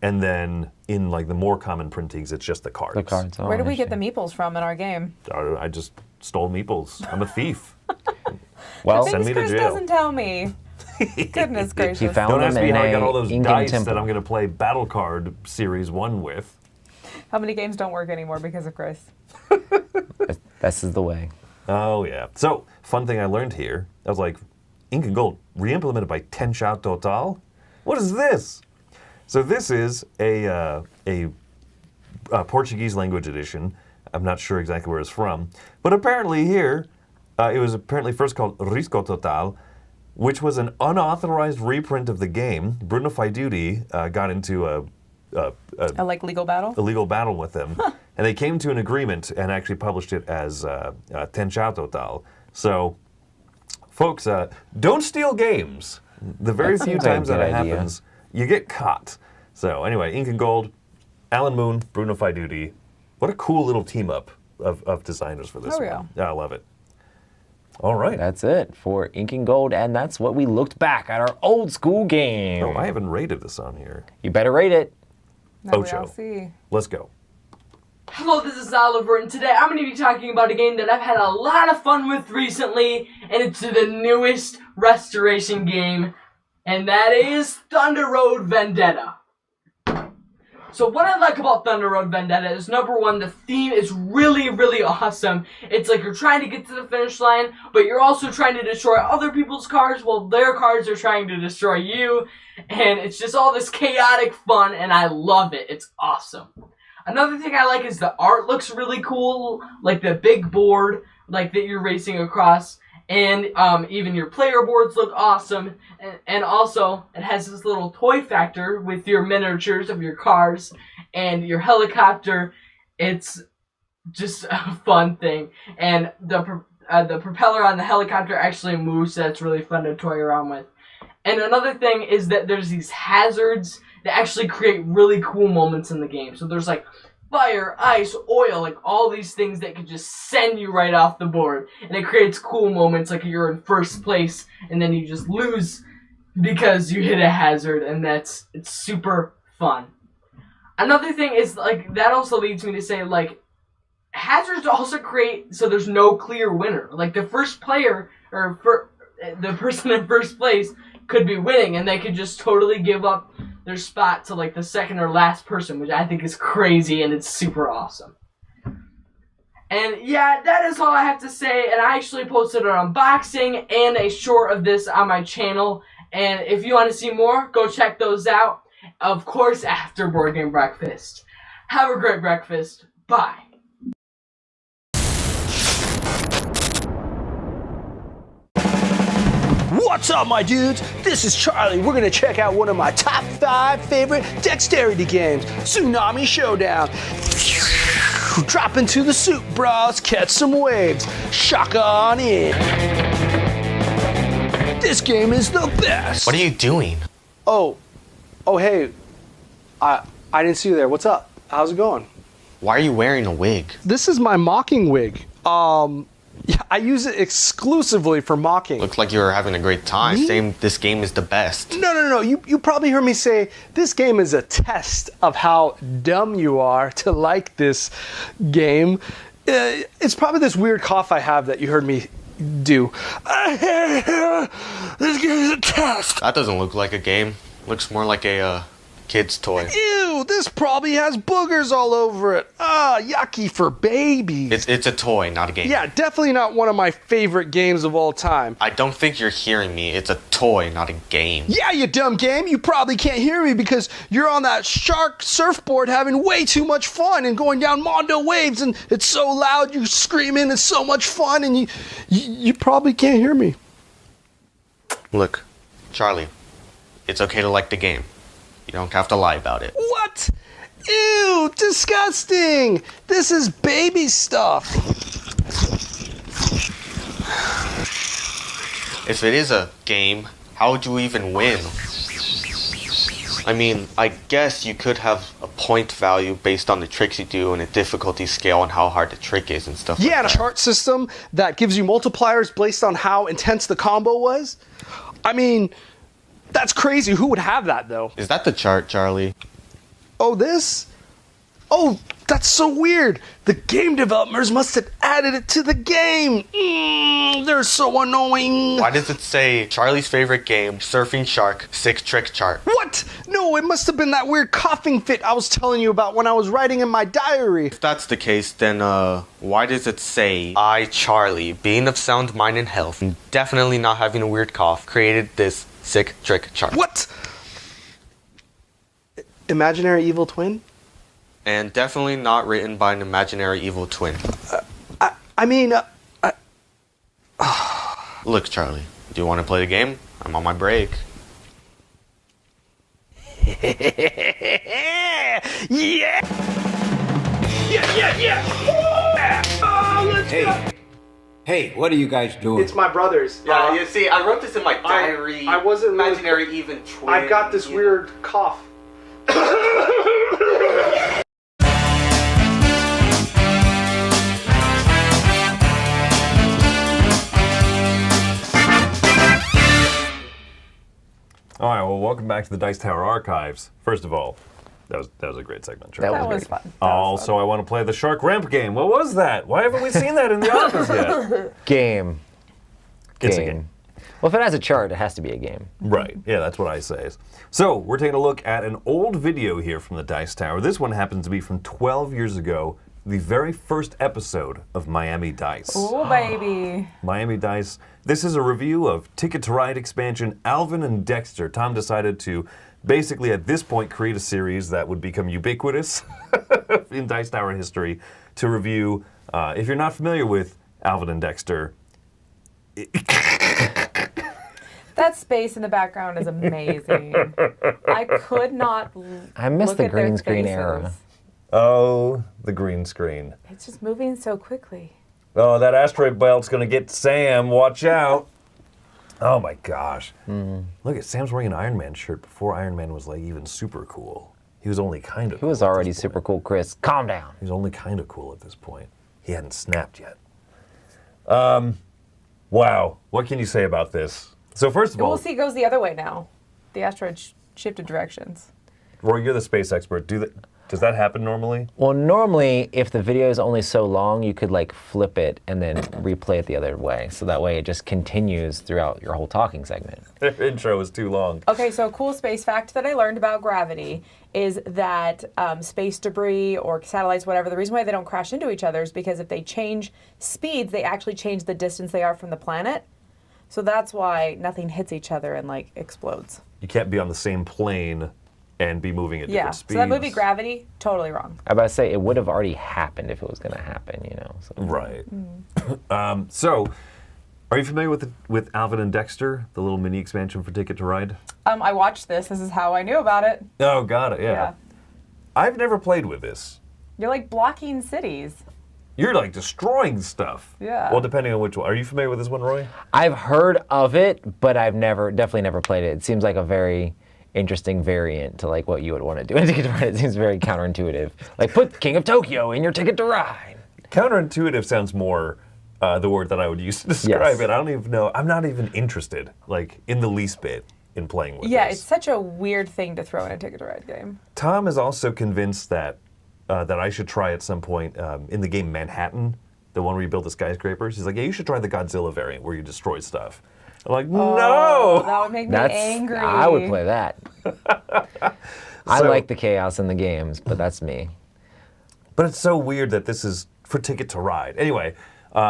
and then in like the more common printings, it's just the cards. The cards. Oh, Where did we get the interesting. meeples from in our game? I just stole meeples. I'm a thief. Well, Things send me to Chris jail. doesn't tell me. Goodness gracious. he found Don't them ask me in how I got all a those Incan dice temple. that I'm going to play Battle Card Series 1 with. How many games don't work anymore because of Chris? This is the way. Oh, yeah. So, fun thing I learned here, I was like, Inca Gold re-implemented by Tencha Total? What is this? So this is a Portuguese language edition. I'm not sure exactly where it's from. But apparently here, it was apparently first called Risco Total, which was an unauthorized reprint of the game. Bruno Faiduti got into a like legal battle? a legal battle with them, and they came to an agreement and actually published it as Tenchao Total. So, folks, don't steal games. The very That few seems like a times that good it idea. happens, you get caught. So anyway, Inca Gold, Alan Moon, Bruno Faiduti. What a cool little team up of designers for this Oh, one. yeah. Yeah, I love it. All right. That's it for Inca Gold, and that's what we looked back at our old school game. Oh, I haven't rated this on here. You better rate it. Now we Ocho. all see. Let's go. Hello, this is Oliver, and today I'm going to be talking about a game that I've had a lot of fun with recently, and it's the newest restoration game, and that is Thunder Road Vendetta. So what I like about Thunder Road Vendetta is, number one, the theme is really, really awesome. It's like you're trying to get to the finish line, but you're also trying to destroy other people's cars while their cars are trying to destroy you, and it's just all this chaotic fun, and I love it. It's awesome. Another thing I like is the art looks really cool, like the big board, like that you're racing across, and even your player boards look awesome, and also it has this little toy factor with your miniatures of your cars and your helicopter. It's just a fun thing, and the propeller on the helicopter actually moves, so that's really fun to toy around with. And another thing is that there's these hazards that actually create really cool moments in the game. So there's like fire, ice, oil, like all these things that could just send you right off the board. And it creates cool moments like you're in first place and then you just lose because you hit a hazard, and it's super fun. Another thing is, like, that also leads me to say, like, hazards also create so there's no clear winner. Like the first player or the person in first place could be winning, and they could just totally give up their spot to like the second or last person, which I think is crazy, and it's super awesome. And yeah, that is all I have to say, and I actually posted an unboxing and a short of this on my channel, and if you want to see more, go check those out, of course, after Board Game Breakfast. Have a great breakfast. Bye. What's up, my dudes? This is Charlie. We're gonna check out one of my top 5 favorite dexterity games, Tsunami Showdown. Drop into the soup, bros, catch some waves. Shaka on in. This game is the best. What are you doing? Oh, hey. I didn't see you there. What's up? How's it going? Why are you wearing a wig? This is my mocking wig. Yeah, I use it exclusively for mocking. Looks like you were having a great time. Saying this game is the best. No. You probably heard me say this game is a test of how dumb you are to like this game. It's probably this weird cough I have that you heard me do. This game is a test. That doesn't look like a game. Looks more like a kid's toy. Ew, this probably has boogers all over it. Yucky for babies. It's a toy, not a game. Yeah, definitely not one of my favorite games of all time. I don't think you're hearing me. It's a toy, not a game. Yeah, you dumb game. You probably can't hear me because you're on that shark surfboard having way too much fun and going down Mondo waves, and it's so loud, you screaming, it's so much fun, and you probably can't hear me. Look, Charlie, it's okay to like the game. You don't have to lie about it. What? Ew, disgusting. This is baby stuff. If it is a game, how would you even win? I mean, I guess you could have a point value based on the tricks you do and a difficulty scale and how hard the trick is and stuff. Yeah, and a chart system that gives you multipliers based on how intense the combo was. I mean, that's crazy. Who would have that, though? Is that the chart, Charlie? Oh, this? Oh, that's so weird. The game developers must have added it to the game. They're so annoying. Why does it say Charlie's favorite game, Surfing Shark, 6-trick chart? What? No, it must have been that weird coughing fit I was telling you about when I was writing in my diary. If that's the case, then why does it say, I, Charlie, being of sound mind and health, and definitely not having a weird cough, created this 6-trick chart? What? Imaginary evil twin? And definitely not written by an imaginary evil twin. Look, Charlie, do you want to play the game? I'm on my break. Yeah! Oh, let's go! Hey, what are you guys doing? It's my brother's. Yeah, you see, I wrote this in my diary. I wasn't imaginary even twin. I've got this weird cough. All right, well, welcome back to the Dice Tower Archives. First of all, that was a great segment, Charlie. That was fun. Also, I want to play the Shark Ramp game. What was that? Why haven't we seen that in the office yet? Game. It's a game. Well, if it has a chart, it has to be a game. Right. Yeah, that's what I say. So, we're taking a look at an old video here from the Dice Tower. This one happens to be from 12 years ago, the very first episode of Miami Dice. Oh, baby. Miami Dice. This is a review of Ticket to Ride expansion Alvin and Dexter. Tom decided to basically at this point create a series that would become ubiquitous in Dice Tower history to review. If you're not familiar with Alvin and Dexter, that space in the background is amazing. I could not. I miss look the at their green screen faces. era. oh, the green screen. It's just moving so quickly. Oh, that asteroid belt's gonna get Sam. Watch out. Oh my gosh. Look at Sam's wearing an Iron Man shirt before Iron Man was like even super cool. He was only kind of He was already super cool, Chris. Calm down. He was only kind of cool at this point. He hadn't snapped yet. Wow. What can you say about this? So first of all, We'll see. It goes the other way now. The asteroid shifted directions. Roy, you're the space expert. Does that happen normally? Well, normally, if the video is only so long, you could like flip it and then replay it the other way. So that way it just continues throughout your whole talking segment. Their intro is too long. Okay, so a cool space fact that I learned about gravity is that space debris or satellites, whatever, the reason why they don't crash into each other is because if they change speeds, they actually change the distance they are from the planet. So that's why nothing hits each other and like explodes. You can't be on the same plane and be moving at Yeah, different speeds. so that movie Gravity, totally wrong. I was about to say, it would have already happened if it was going to happen, you know. So. Right. So, are you familiar with Alvin and Dexter, the little mini expansion for Ticket to Ride? I watched this. This is how I knew about it. Oh, got it, yeah. I've never played with this. You're like blocking cities. You're like destroying stuff. Yeah. Well, depending on which one. Are you familiar with this one, Roy? I've heard of it, but I've definitely never played it. It seems like a very interesting variant to like what you would want to do in Ticket to Ride. It seems very counterintuitive. Like put King of Tokyo in your Ticket to Ride. Counterintuitive sounds more the word that I would use to describe Yes. it. I don't even know. I'm not even interested, like in the least bit, in playing with Yeah, this. it's such a weird thing to throw in a Ticket to Ride game. Tom is also convinced that that I should try at some point in the game Manhattan, the one where you build the skyscrapers. He's like, yeah, you should try the Godzilla variant where you destroy stuff. I'm like, no! That would make me angry. I would play that. I So- like the chaos in the games, but that's me. But it's so weird that this is for Ticket to Ride. Anyway,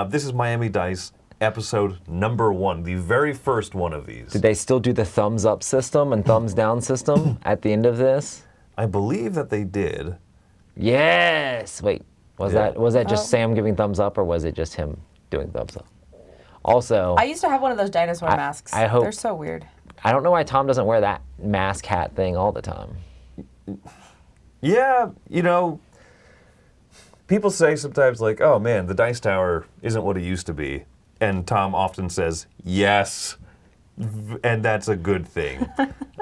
this is Miami Dice episode number 1, the very first one of these. Did they still do the thumbs up system and thumbs down system at the end of this? I believe that they did. Yes. Wait, was Yeah. that just Sam giving thumbs up, or was it just him doing thumbs up? Also, I used to have one of those dinosaur masks. I hope- They're so weird. I don't know why Tom doesn't wear that mask hat thing all the time. Yeah, you know, people say sometimes like, oh man, the Dice Tower isn't what it used to be. And Tom often says, yes, and that's a good thing.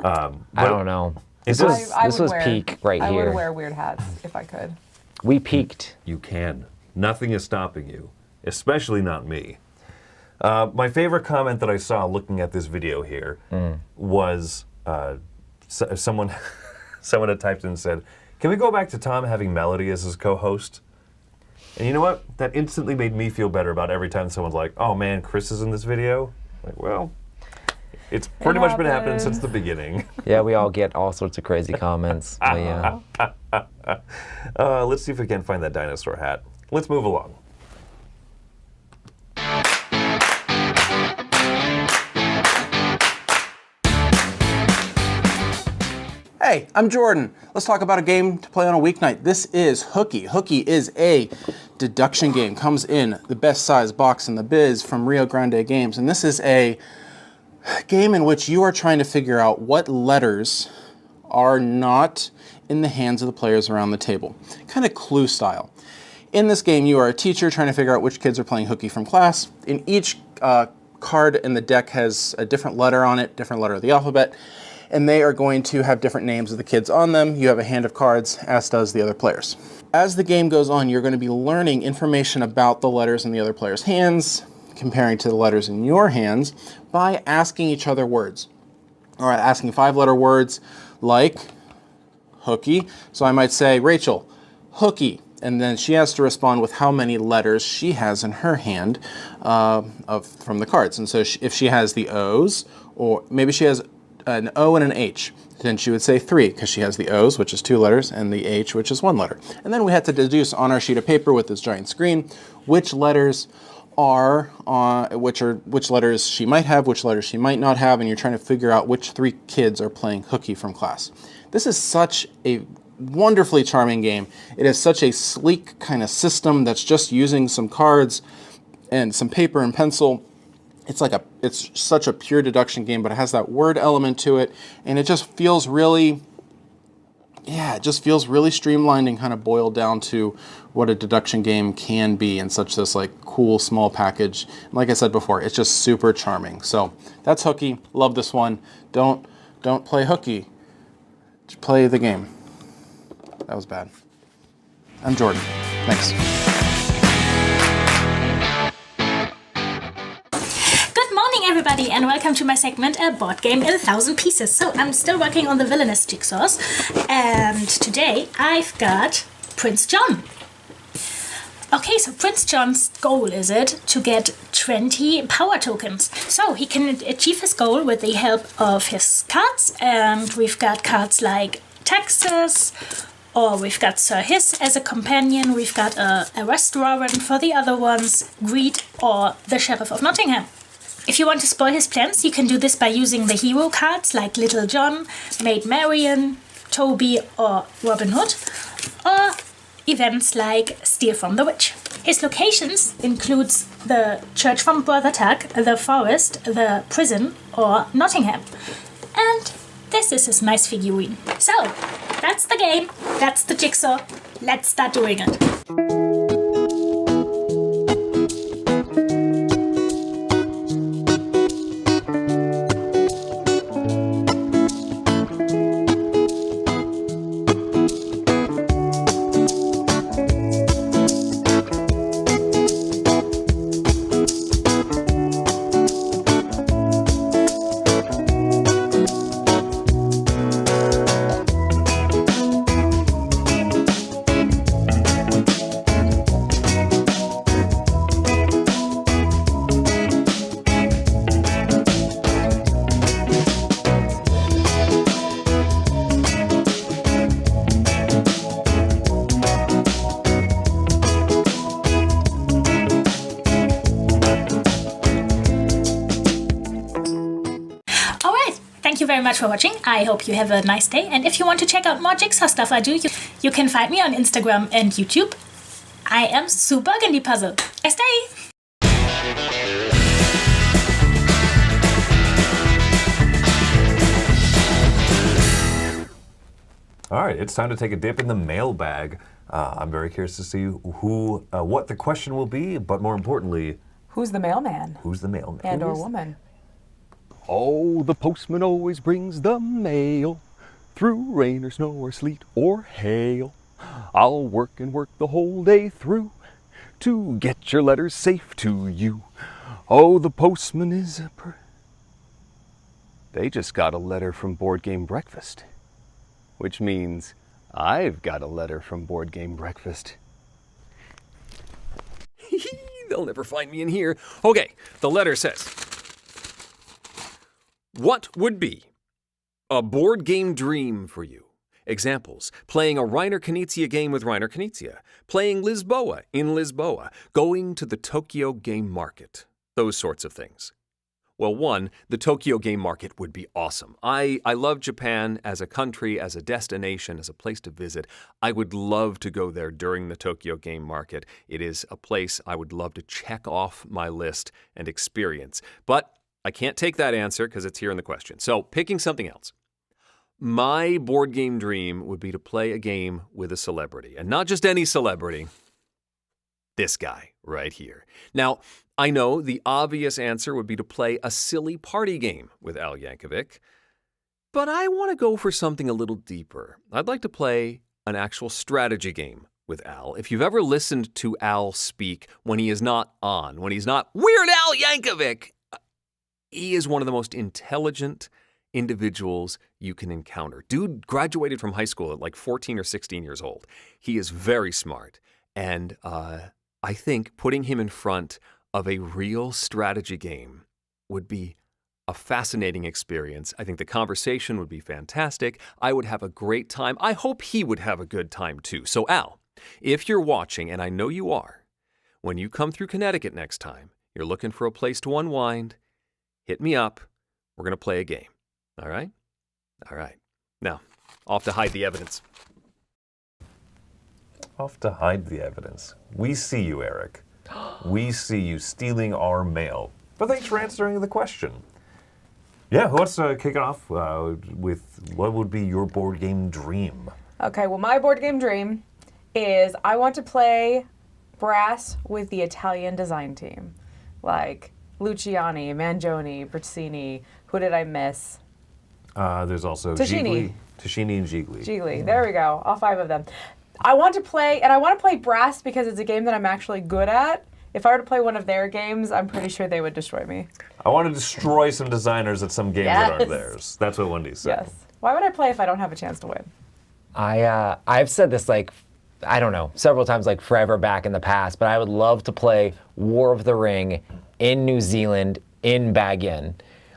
I don't know. This was peak right I here. would wear weird hats if I could. We peaked. You can. Nothing is stopping you, especially not me. My favorite comment that I saw looking at this video here was someone had typed in and said, can we go back to Tom having Melody as his co-host? And you know what? That instantly made me feel better about every time someone's like, oh man, Chris is in this video. Like, well, it's pretty much been happening since the beginning. Yeah, we all get all sorts of crazy comments. But yeah. Let's see if we can find that dinosaur hat. Let's move along. Hey, I'm Jordan. Let's talk about a game to play on a weeknight. This is Hooky. Hooky is a deduction game. Comes in the best size box in the biz from Rio Grande Games. And this is a game in which you are trying to figure out what letters are not in the hands of the players around the table. Kind of Clue style. In this game, you are a teacher trying to figure out which kids are playing hooky from class. In each card in the deck has a different letter on it, different letter of the alphabet, and they are going to have different names of the kids on them. You have a hand of cards, as does the other players. As the game goes on, you're going to be learning information about the letters in the other players' hands, comparing to the letters in your hands, by asking each other words. All right, asking 5-letter words like hooky. So I might say, Rachel, hooky. And then she has to respond with how many letters she has in her hand from the cards. And so if she has the O's, or maybe she has an O and an H, then she would say 3, because she has the O's, which is 2 letters, and the H, which is 1 letter. And then we had to deduce on our sheet of paper with this giant screen which letters are which letters she might have, which letters she might not have, and you're trying to figure out which 3 kids are playing hooky from class. This is such a wonderfully charming game. It is such a sleek kind of system that's just using some cards and some paper and pencil. It's such a pure deduction game, but it has that word element to it, and it just feels really, streamlined and kind of boiled down to what a deduction game can be in such this like cool small package. And like I said before, it's just super charming. So that's Hooky. Love this one. Don't play Hooky. Just play the game. That was bad. I'm Jordan. Thanks. Everybody, and welcome to my segment, A Board Game in 1,000 Pieces. So I'm still working on the villainous jigsaws, and today I've got Prince John. Okay, so Prince John's goal is it to get 20 power tokens. So he can achieve his goal with the help of his cards, and we've got cards like Texas, or we've got Sir Hiss as a companion, we've got a arrest warrant for the other ones, Greed, or the Sheriff of Nottingham. If you want to spoil his plans, you can do this by using the hero cards like Little John, Maid Marian, Toby, or Robin Hood, or events like Steal from the Witch. His locations includes the Church from Brother Tuck, the Forest, the Prison, or Nottingham. And this is his nice figurine. So, that's the game, that's the jigsaw, let's start doing it. Very much for watching. I hope you have a nice day, and if you want to check out more Jigsaw stuff I do, you can find me on Instagram and YouTube. I am Sue Burgundy Puzzle. Nice day! All right, it's time to take a dip in the mailbag. I'm very curious to see what the question will be, but more importantly, who's the mailman? Who's the mailman? And or woman? Oh, the postman always brings the mail, through rain or snow or sleet or hail. I'll work and work the whole day through to get your letters safe to you. Oh, the postman is They just got a letter from Board Game Breakfast, which means I've got a letter from Board Game Breakfast. They'll never find me in here. Okay, the letter says, what would be a board game dream for you? Examples: playing a Reiner Knizia game with Reiner Knizia, playing Lisboa in Lisboa, going to the Tokyo Game Market, those sorts of things. Well, one, the Tokyo game market would be awesome. I love Japan as a country, as a destination, as a place to visit. I would love to go there during the Tokyo game market. It is a place I would love to check off my list and experience. But I can't take that answer because it's here in the question. So picking something else. My board game dream would be to play a game with a celebrity. And not just any celebrity. This guy right here. Now, I know the obvious answer would be to play a silly party game with Al Yankovic, but I want to go for something a little deeper. I'd like to play an actual strategy game with Al. If you've ever listened to Al speak when he is not on, when he's not Weird Al Yankovic, he is one of the most intelligent individuals you can encounter. Dude graduated from high school at like 14 or 16 years old. He is very smart, and I think putting him in front of a real strategy game would be a fascinating experience. I think the conversation would be fantastic. I would have a great time. I hope he would have a good time too. So Al, if you're watching, and I know you are, when you come through Connecticut next time, you're looking for a place to unwind, hit me up. We're going to play a game. All right? All right. Now, off to hide the evidence. Off to hide the evidence. We see you, Eric. We see you stealing our mail. But thanks for answering the question. Yeah, who wants to kick it off with what would be your board game dream? Okay, well, my board game dream is I want to play brass with the Italian design team. Like Luciani, Mangione, Brizzini. Who did I miss? There's also Tashini. Tashini and Gigli. Gigli, there we go. All 5 of them. I want to play brass because it's a game that I'm actually good at. If I were to play one of their games, I'm pretty sure they would destroy me. I want to destroy some designers at some games that aren't theirs. That's what Wendy said. Yes. Why would I play if I don't have a chance to win? I've said this I don't know, several times forever back in the past, but I would love to play War of the Ring in New Zealand in Bagan.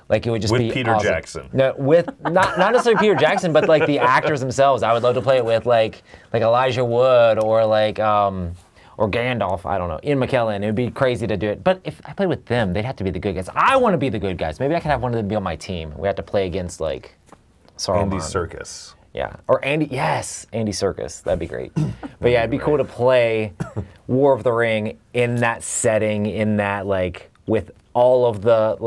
It would just be with Peter awesome. Jackson. No, with not necessarily Peter Jackson, but the actors themselves. I would love to play it with like Elijah Wood or or Gandalf. I don't know, Ian McKellen. It would be crazy to do it. But if I played with them, they'd have to be the good guys. I want to be the good guys. Maybe I could have one of them be on my team. We have to play against Saruman. Andy Serkis. Yeah, or Andy. Yes, Andy Serkis. That'd be great. But yeah, it'd be cool to play War of the Ring in that setting, in that with all of the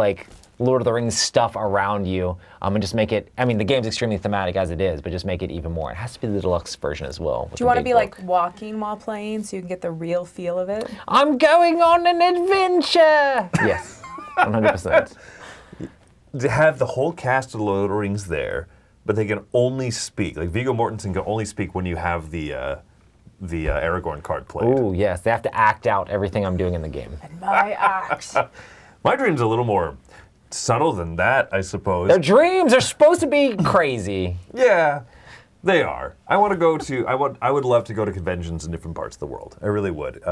Lord of the Rings stuff around you, and just make it, the game's extremely thematic as it is, but just make it even more. It has to be the deluxe version as well. Do you want to be walking while playing so you can get the real feel of it? I'm going on an adventure! Yes, 100%. To have the whole cast of Lord of the Rings there, but they can only speak. Viggo Mortensen can only speak when you have the Aragorn card played. Ooh, yes, they have to act out everything I'm doing in the game. My axe. My dream's a little more subtle than that, I suppose. Their dreams are supposed to be crazy. Yeah, they are. I want to go to. I would love to go to conventions in different parts of the world. I really would.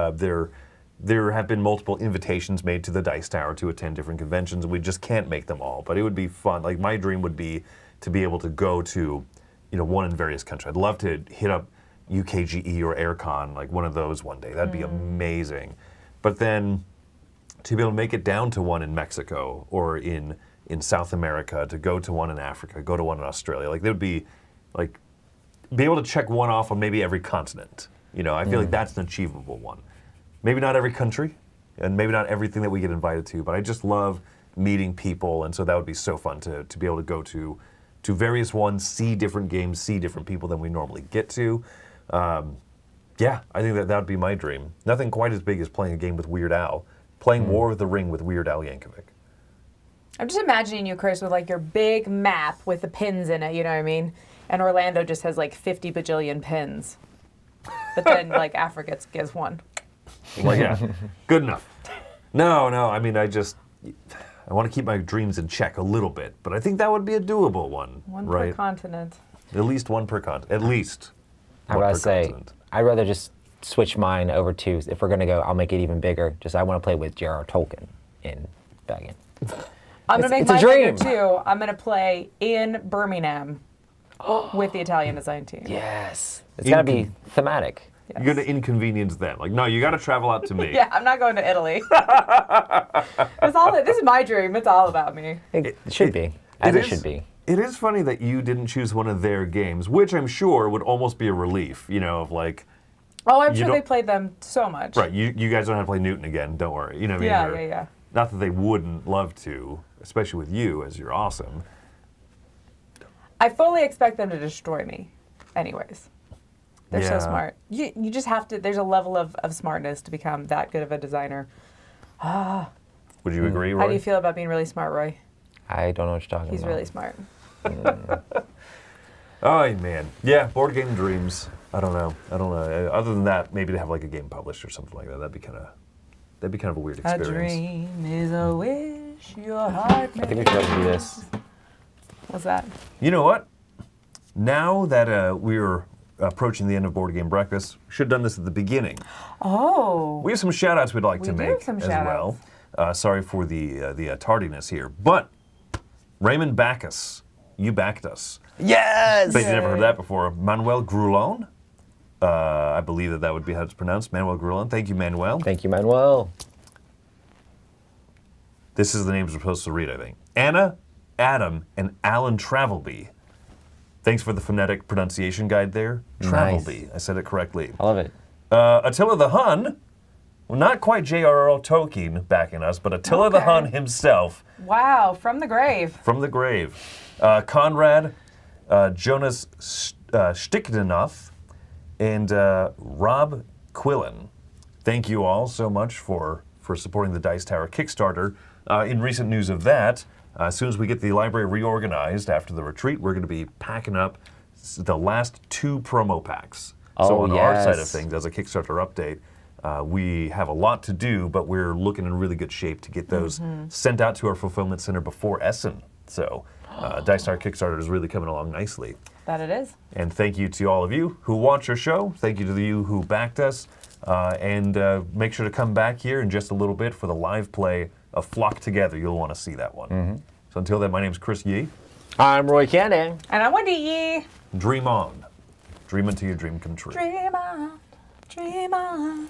There have been multiple invitations made to the Dice Tower to attend different conventions, and we just can't make them all. But it would be fun. My dream would be to be able to go to, one in various countries. I'd love to hit up UKGE or AirCon, one of those one day. That'd be amazing. But then to be able to make it down to one in Mexico or in South America, to go to one in Africa, go to one in Australia, they would be be able to check one off on maybe every continent. I feel like that's an achievable one. Maybe not every country, and maybe not everything that we get invited to, but I just love meeting people, and so that would be so fun to be able to go to various ones, see different games, see different people than we normally get to. Yeah, I think that would be my dream. Nothing quite as big as playing a game with Weird Al. Playing War of the Ring with Weird Al Yankovic. I'm just imagining you, Chris, with your big map with the pins in it, you know what I mean? And Orlando just has 50 bajillion pins. But then Africa gets one. Well, yeah, good enough. No, I want to keep my dreams in check a little bit, but I think that would be a doable one. One right? per continent. At least one per continent. At least. I'd rather just switch mine over to, if we're going to go, I'll make it even bigger. I want to play with J.R.R. Tolkien in Bagan. I'm going to make mine bigger too. I'm going to play in Birmingham with the Italian design team. Yes. It's got to be thematic. You're going to inconvenience them. Like, no, you got to travel out to me. Yeah, I'm not going to Italy. This is my dream. It's all about me. It should be. It should be. It is funny that you didn't choose one of their games, which I'm sure would almost be a relief, you know, of like... Oh, I'm sure they played them so much. Right, you guys don't have to play Newton again, don't worry. You know what I mean? Yeah. Not that they wouldn't love to, especially with you, as you're awesome. I fully expect them to destroy me anyways. They're so smart. You just have to, there's a level of smartness to become that good of a designer. Would you agree, Roy? How do you feel about being really smart, Roy? I don't know what you're talking He's about. really smart. Oh, man. Yeah, board game dreams. I don't know. Other than that, maybe to have like a game published or something like that. That'd be kind of a weird experience. A dream is a wish your heart may. I think we should do this. What's that? You know what? Now that we're approaching the end of Board Game Breakfast, should have done this at the beginning. Oh. We have some shout-outs we'd like to make some as well. Sorry for the tardiness here. But Raymond Backus, you backed us. Yes! Bet you never heard that before. Manuel Grulon. I believe that would be how it's pronounced. Manuel Grulon. Thank you, Manuel. Thank you, Manuel. This is the names we're supposed to read, I think. Anna, Adam, and Alan Travelby. Thanks for the phonetic pronunciation guide there. Nice. Travelby. I said it correctly. I love it. Attila the Hun. Well, not quite J.R.R. Tolkien backing us, but Attila the Hun himself. Wow, from the grave. From the grave. Conrad, Jonas Stikdenoff, and Rob Quillen. Thank you all so much for supporting the Dice Tower Kickstarter. In recent news of that, as soon as we get the library reorganized after the retreat, we're going to be packing up the last 2 promo packs. So on our side of things, as a Kickstarter update, we have a lot to do, but we're looking in really good shape to get those sent out to our fulfillment center before Essen. So Dice Tower Kickstarter is really coming along nicely. That it is. And thank you to all of you who watch our show. Thank you to you who backed us. And make sure to come back here in just a little bit for the live play of Flock Together. You'll want to see that one. So until then, my name's Chris Yee. I'm Roy Canning. And I'm Wendy Yee. Dream on. Dream until your dream come true. Dream on. Dream on.